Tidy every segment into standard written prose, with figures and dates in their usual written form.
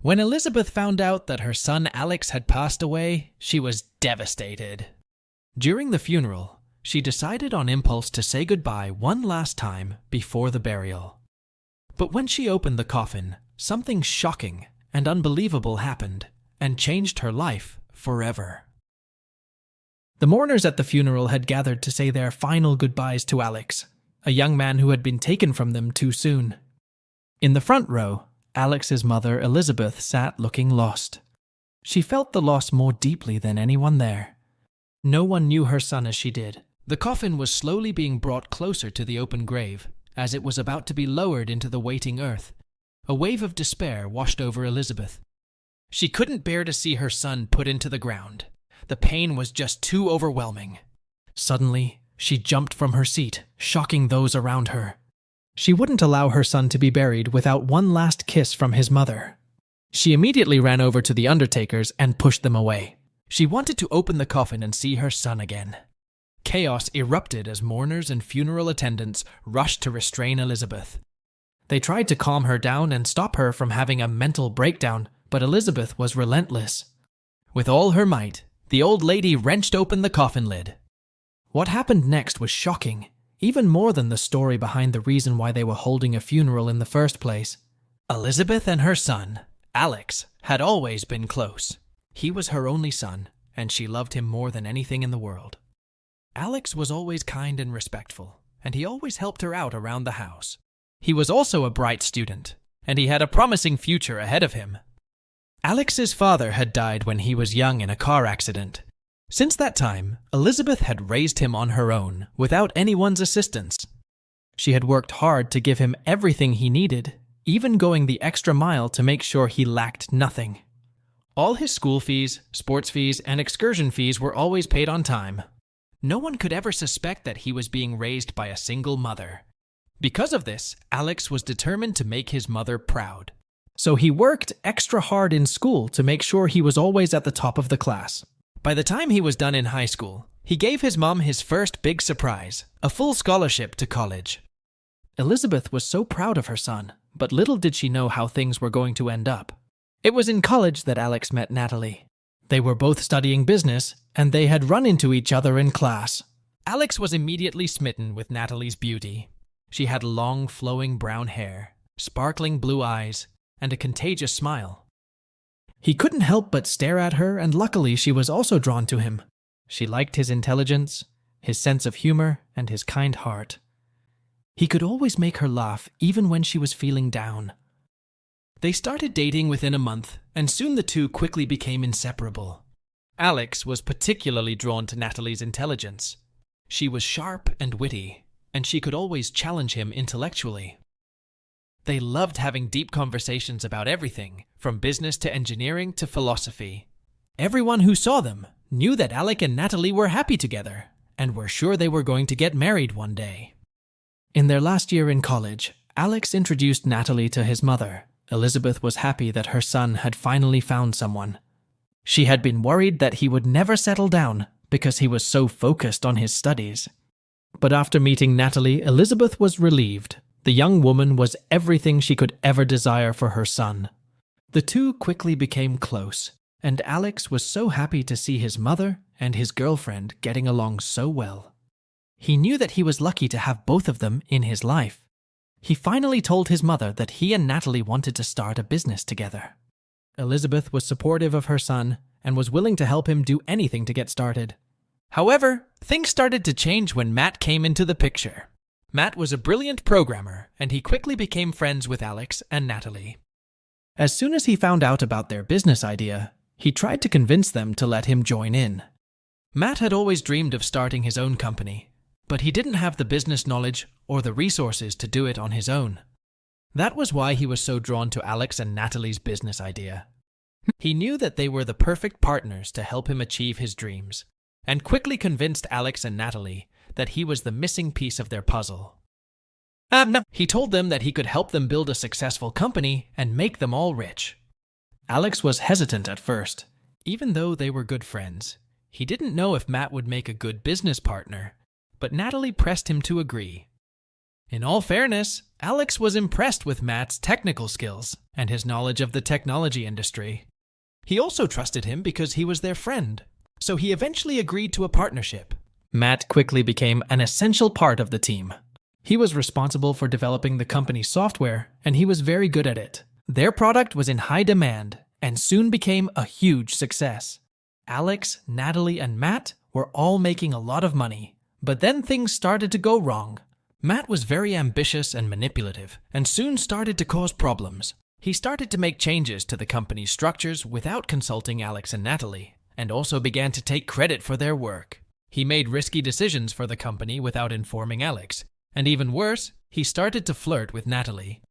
When Elizabeth found out that her son Alex had passed away, she was devastated. During the funeral, she decided on impulse to say goodbye one last time before the burial. But when she opened the coffin, something shocking and unbelievable happened and changed her life forever. The mourners at the funeral had gathered to say their final goodbyes to Alex, a young man who had been taken from them too soon. In the front row, Alex's mother, Elizabeth, sat looking lost. She felt the loss more deeply than anyone there. No one knew her son as she did. The coffin was slowly being brought closer to the open grave, as it was about to be lowered into the waiting earth. A wave of despair washed over Elizabeth. She couldn't bear to see her son put into the ground. The pain was just too overwhelming. Suddenly, she jumped from her seat, shocking those around her. She wouldn't allow her son to be buried without one last kiss from his mother. She immediately ran over to the undertakers and pushed them away. She wanted to open the coffin and see her son again. Chaos erupted as mourners and funeral attendants rushed to restrain Elizabeth. They tried to calm her down and stop her from having a mental breakdown, but Elizabeth was relentless. With all her might, the old lady wrenched open the coffin lid. What happened next was shocking, even more than the story behind the reason why they were holding a funeral in the first place. Elizabeth and her son, Alex, had always been close. He was her only son, and she loved him more than anything in the world. Alex was always kind and respectful, and he always helped her out around the house. He was also a bright student, and he had a promising future ahead of him. Alex's father had died when he was young in a car accident. Since that time, Elizabeth had raised him on her own, without anyone's assistance. She had worked hard to give him everything he needed, even going the extra mile to make sure he lacked nothing. All his school fees, sports fees, and excursion fees were always paid on time. No one could ever suspect that he was being raised by a single mother. Because of this, Alex was determined to make his mother proud. So he worked extra hard in school to make sure he was always at the top of the class. By the time he was done in high school, he gave his mom his first big surprise, a full scholarship to college. Elizabeth was so proud of her son, but little did she know how things were going to end up. It was in college that Alex met Natalie. They were both studying business, and they had run into each other in class. Alex was immediately smitten with Natalie's beauty. She had long, flowing brown hair, sparkling blue eyes, and a contagious smile. He couldn't help but stare at her, and luckily she was also drawn to him. She liked his intelligence, his sense of humor, and his kind heart. He could always make her laugh even when she was feeling down. They started dating within a month, and soon the two quickly became inseparable. Alex was particularly drawn to Natalie's intelligence. She was sharp and witty, and she could always challenge him intellectually. They loved having deep conversations about everything, from business to engineering to philosophy. Everyone who saw them knew that Alec and Natalie were happy together, and were sure they were going to get married one day. In their last year in college, Alex introduced Natalie to his mother. Elizabeth was happy that her son had finally found someone. She had been worried that he would never settle down because he was so focused on his studies. But after meeting Natalie, Elizabeth was relieved. The young woman was everything she could ever desire for her son. The two quickly became close, and Alex was so happy to see his mother and his girlfriend getting along so well. He knew that he was lucky to have both of them in his life. He finally told his mother that he and Natalie wanted to start a business together. Elizabeth was supportive of her son and was willing to help him do anything to get started. However, things started to change when Matt came into the picture. Matt was a brilliant programmer, and he quickly became friends with Alex and Natalie. As soon as he found out about their business idea, he tried to convince them to let him join in. Matt had always dreamed of starting his own company, but he didn't have the business knowledge or the resources to do it on his own. That was why he was so drawn to Alex and Natalie's business idea. He knew that they were the perfect partners to help him achieve his dreams, and quickly convinced Alex and Natalie that he was the missing piece of their puzzle. He told them that he could help them build a successful company and make them all rich. Alex was hesitant at first. Even though they were good friends, he didn't know if Matt would make a good business partner, but Natalie pressed him to agree. In all fairness, Alex was impressed with Matt's technical skills and his knowledge of the technology industry. He also trusted him because he was their friend, so he eventually agreed to a partnership. Matt quickly became an essential part of the team. He was responsible for developing the company's software, and he was very good at it. Their product was in high demand and soon became a huge success. Alex, Natalie, and Matt were all making a lot of money, but then things started to go wrong. Matt was very ambitious and manipulative, and soon started to cause problems. He started to make changes to the company's structures without consulting Alex and Natalie, and also began to take credit for their work. He made risky decisions for the company without informing Alex, and even worse, he started to flirt with Natalie.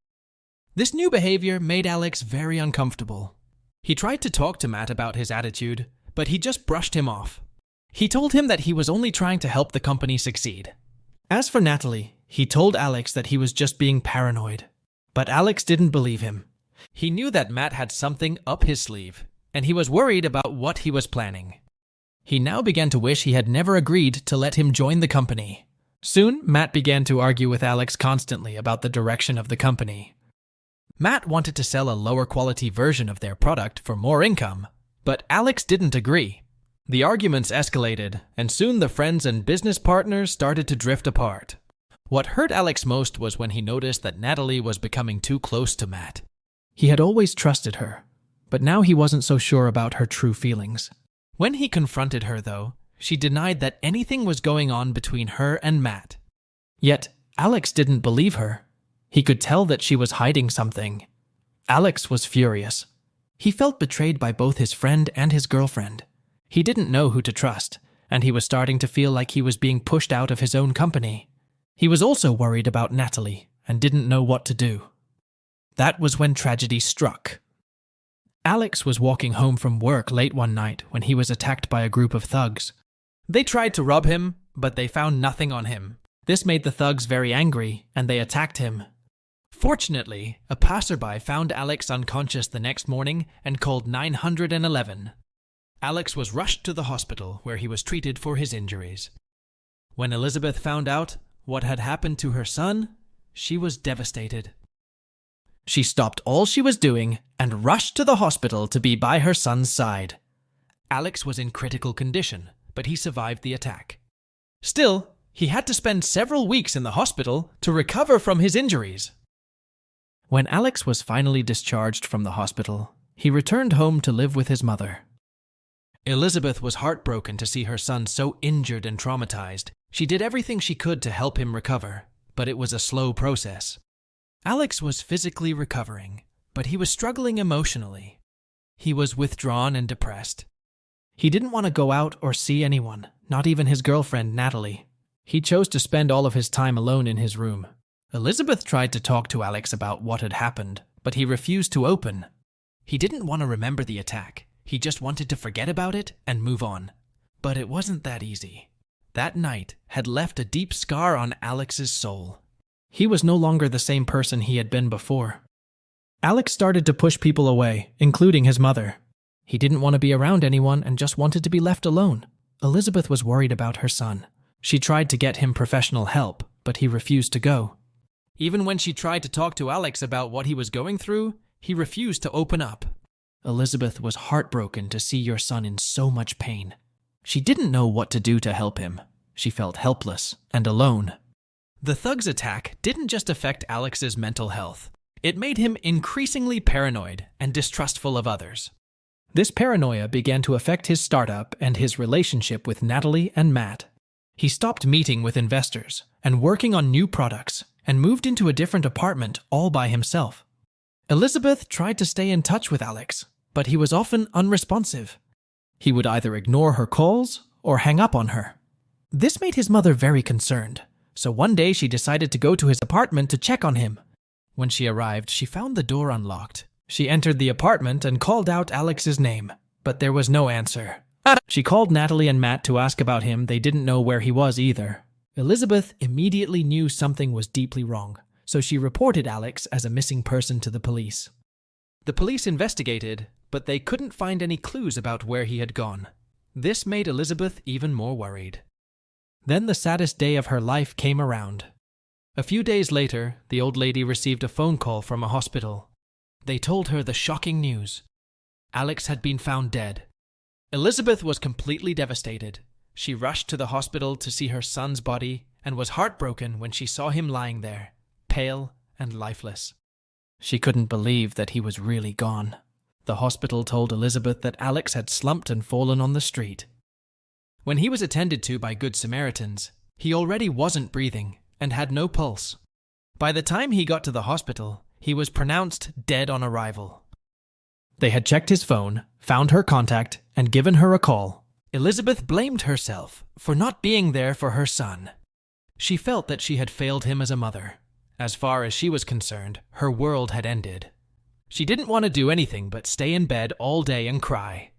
This new behavior made Alex very uncomfortable. He tried to talk to Matt about his attitude, but he just brushed him off. He told him that he was only trying to help the company succeed. As for Natalie, he told Alex that he was just being paranoid. But Alex didn't believe him. He knew that Matt had something up his sleeve, and he was worried about what he was planning. He now began to wish he had never agreed to let him join the company. Soon, Matt began to argue with Alex constantly about the direction of the company. Matt wanted to sell a lower quality version of their product for more income, but Alex didn't agree. The arguments escalated, and soon the friends and business partners started to drift apart. What hurt Alex most was when he noticed that Natalie was becoming too close to Matt. He had always trusted her, but now he wasn't so sure about her true feelings. When he confronted her, though, she denied that anything was going on between her and Matt. Yet, Alex didn't believe her. He could tell that she was hiding something. Alex was furious. He felt betrayed by both his friend and his girlfriend. He didn't know who to trust, and he was starting to feel like he was being pushed out of his own company. He was also worried about Natalie and didn't know what to do. That was when tragedy struck. Alex was walking home from work late one night when he was attacked by a group of thugs. They tried to rob him, but they found nothing on him. This made the thugs very angry, and they attacked him. Fortunately, a passerby found Alex unconscious the next morning and called 911. Alex was rushed to the hospital where he was treated for his injuries. When Elizabeth found out what had happened to her son, she was devastated. She stopped all she was doing and rushed to the hospital to be by her son's side. Alex was in critical condition, but he survived the attack. Still, he had to spend several weeks in the hospital to recover from his injuries. When Alex was finally discharged from the hospital, he returned home to live with his mother. Elizabeth was heartbroken to see her son so injured and traumatized. She did everything she could to help him recover, but it was a slow process. Alex was physically recovering, but he was struggling emotionally. He was withdrawn and depressed. He didn't want to go out or see anyone, not even his girlfriend, Natalie. He chose to spend all of his time alone in his room. Elizabeth tried to talk to Alex about what had happened, but he refused to open. He didn't want to remember the attack. He just wanted to forget about it and move on. But it wasn't that easy. That night had left a deep scar on Alex's soul. He was no longer the same person he had been before. Alex started to push people away, including his mother. He didn't want to be around anyone and just wanted to be left alone. Elizabeth was worried about her son. She tried to get him professional help, but he refused to go. Even when she tried to talk to Alex about what he was going through, he refused to open up. Elizabeth was heartbroken to see your son in so much pain. She didn't know what to do to help him. She felt helpless and alone. The thugs' attack didn't just affect Alex's mental health. It made him increasingly paranoid and distrustful of others. This paranoia began to affect his startup and his relationship with Natalie and Matt. He stopped meeting with investors and working on new products and moved into a different apartment all by himself. Elizabeth tried to stay in touch with Alex, but he was often unresponsive. He would either ignore her calls or hang up on her. This made his mother very concerned, so one day she decided to go to his apartment to check on him. When she arrived, she found the door unlocked. She entered the apartment and called out Alex's name, but there was no answer. She called Natalie and Matt to ask about him. They didn't know where he was either. Elizabeth immediately knew something was deeply wrong, so she reported Alex as a missing person to the police. The police investigated, but they couldn't find any clues about where he had gone. This made Elizabeth even more worried. Then the saddest day of her life came around. A few days later, the old lady received a phone call from a hospital. They told her the shocking news. Alex had been found dead. Elizabeth was completely devastated. She rushed to the hospital to see her son's body and was heartbroken when she saw him lying there, pale and lifeless. She couldn't believe that he was really gone. The hospital told Elizabeth that Alex had slumped and fallen on the street. When he was attended to by Good Samaritans, he already wasn't breathing and had no pulse. By the time he got to the hospital, he was pronounced dead on arrival. They had checked his phone, found her contact, and given her a call. Elizabeth blamed herself for not being there for her son. She felt that she had failed him as a mother. As far as she was concerned, her world had ended. She didn't want to do anything but stay in bed all day and cry.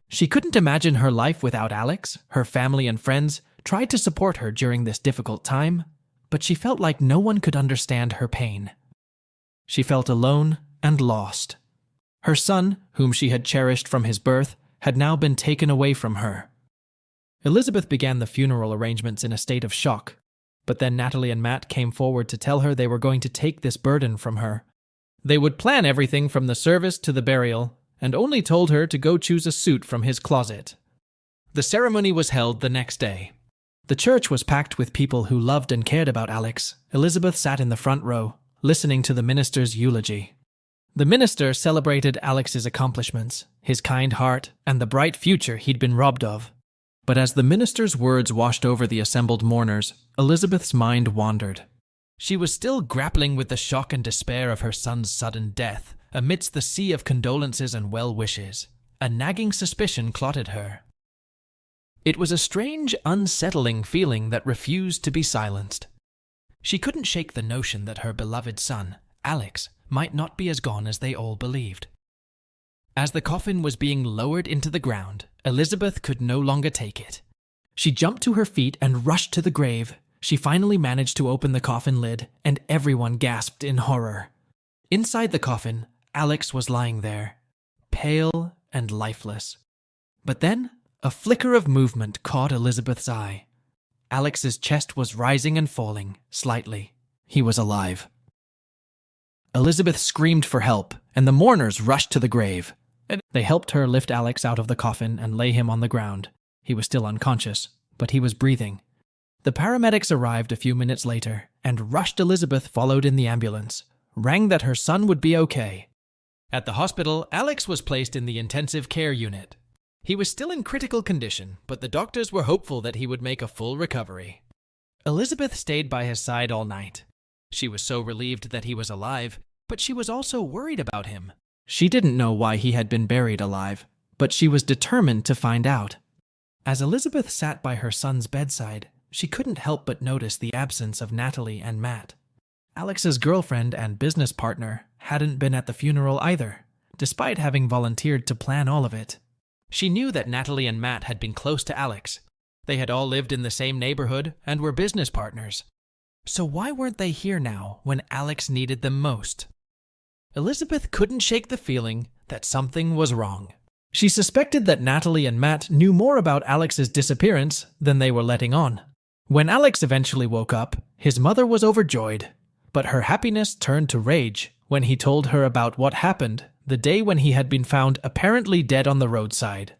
She couldn't imagine her life without Alex. Her family and friends tried to support her during this difficult time, but she felt like no one could understand her pain. She felt alone and lost. Her son, whom she had cherished from his birth, had now been taken away from her. Elizabeth began the funeral arrangements in a state of shock, but then Natalie and Matt came forward to tell her they were going to take this burden from her. They would plan everything from the service to the burial, and only told her to go choose a suit from his closet. The ceremony was held the next day. The church was packed with people who loved and cared about Alex. Elizabeth sat in the front row, listening to the minister's eulogy. The minister celebrated Alex's accomplishments, his kind heart, and the bright future he'd been robbed of. But as the minister's words washed over the assembled mourners, Elizabeth's mind wandered. She was still grappling with the shock and despair of her son's sudden death, amidst the sea of condolences and well wishes. A nagging suspicion clotted her. It was a strange, unsettling feeling that refused to be silenced. She couldn't shake the notion that her beloved son, Alex, might not be as gone as they all believed. As the coffin was being lowered into the ground, Elizabeth could no longer take it. She jumped to her feet and rushed to the grave. She finally managed to open the coffin lid, and everyone gasped in horror. Inside the coffin, Alex was lying there, pale and lifeless. But then, a flicker of movement caught Elizabeth's eye. Alex's chest was rising and falling, slightly. He was alive. Elizabeth screamed for help, and the mourners rushed to the grave. They helped her lift Alex out of the coffin and lay him on the ground. He was still unconscious, but he was breathing. The paramedics arrived a few minutes later, and rushed. Elizabeth followed in the ambulance, rang that her son would be okay. At the hospital, Alex was placed in the intensive care unit. He was still in critical condition, but the doctors were hopeful that he would make a full recovery. Elizabeth stayed by his side all night. She was so relieved that he was alive, but she was also worried about him. She didn't know why he had been buried alive, but she was determined to find out. As Elizabeth sat by her son's bedside, she couldn't help but notice the absence of Natalie and Matt. Alex's girlfriend and business partner hadn't been at the funeral either, despite having volunteered to plan all of it. She knew that Natalie and Matt had been close to Alex. They had all lived in the same neighborhood and were business partners. So why weren't they here now when Alex needed them most? Elizabeth couldn't shake the feeling that something was wrong. She suspected that Natalie and Matt knew more about Alex's disappearance than they were letting on. When Alex eventually woke up, his mother was overjoyed, but her happiness turned to rage when he told her about what happened the day when he had been found apparently dead on the roadside.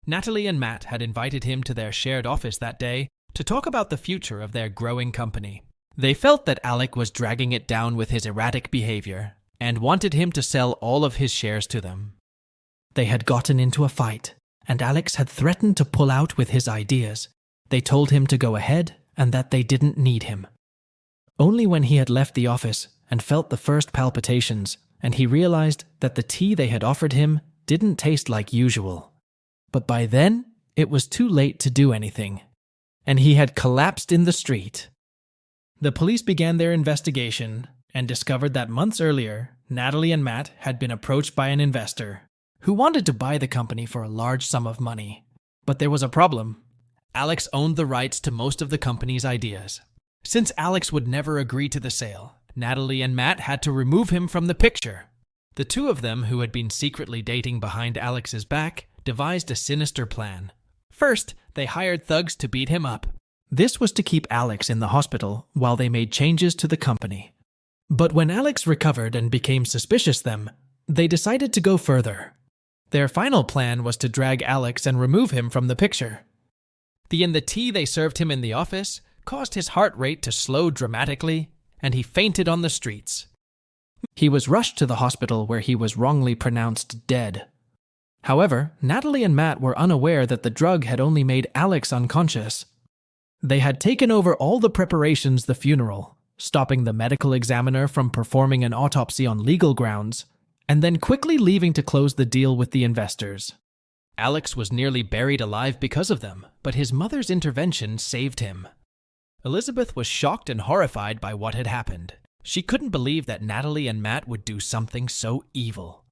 Natalie and Matt had invited him to their shared office that day to talk about the future of their growing company. They felt that Alec was dragging it down with his erratic behavior and wanted him to sell all of his shares to them. They had gotten into a fight, and Alex had threatened to pull out with his ideas. They told him to go ahead and that they didn't need him. Only when he had left the office and felt the first palpitations, and he realized that the tea they had offered him didn't taste like usual. But by then, it was too late to do anything, and he had collapsed in the street. The police began their investigation and discovered that months earlier, Natalie and Matt had been approached by an investor who wanted to buy the company for a large sum of money. But there was a problem. Alex owned the rights to most of the company's ideas. Since Alex would never agree to the sale, Natalie and Matt had to remove him from the picture. The two of them, who had been secretly dating behind Alex's back, devised a sinister plan. First, they hired thugs to beat him up. This was to keep Alex in the hospital while they made changes to the company. But when Alex recovered and became suspicious of them, they decided to go further. Their final plan was to drag Alex and remove him from the picture. The tea they served him in the office caused his heart rate to slow dramatically, and he fainted on the streets. He was rushed to the hospital where he was wrongly pronounced dead. However, Natalie and Matt were unaware that the drug had only made Alex unconscious. They had taken over all the preparations for the funeral, stopping the medical examiner from performing an autopsy on legal grounds, and then quickly leaving to close the deal with the investors. Alex was nearly buried alive because of them, but his mother's intervention saved him. Elizabeth was shocked and horrified by what had happened. She couldn't believe that Natalie and Matt would do something so evil.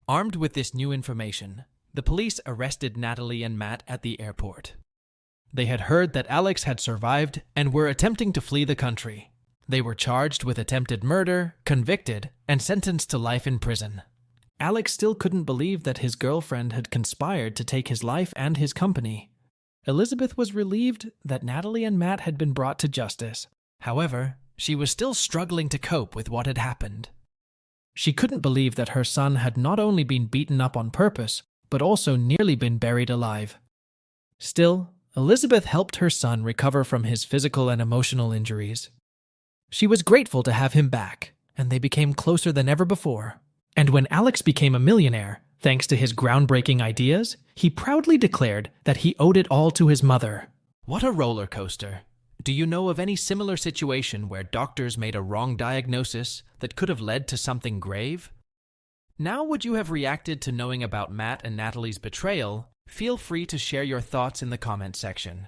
Armed with this new information, the police arrested Natalie and Matt at the airport. They had heard that Alex had survived and were attempting to flee the country. They were charged with attempted murder, convicted, and sentenced to life in prison. Alex still couldn't believe that his girlfriend had conspired to take his life and his company. Elizabeth was relieved that Natalie and Matt had been brought to justice. However, she was still struggling to cope with what had happened. She couldn't believe that her son had not only been beaten up on purpose, but also nearly been buried alive. Still, Elizabeth helped her son recover from his physical and emotional injuries. She was grateful to have him back, and they became closer than ever before. And when Alex became a millionaire, thanks to his groundbreaking ideas, he proudly declared that he owed it all to his mother. What a roller coaster. Do you know of any similar situation where doctors made a wrong diagnosis that could have led to something grave? Now would you have reacted to knowing about Matt and Natalie's betrayal? Feel free to share your thoughts in the comment section.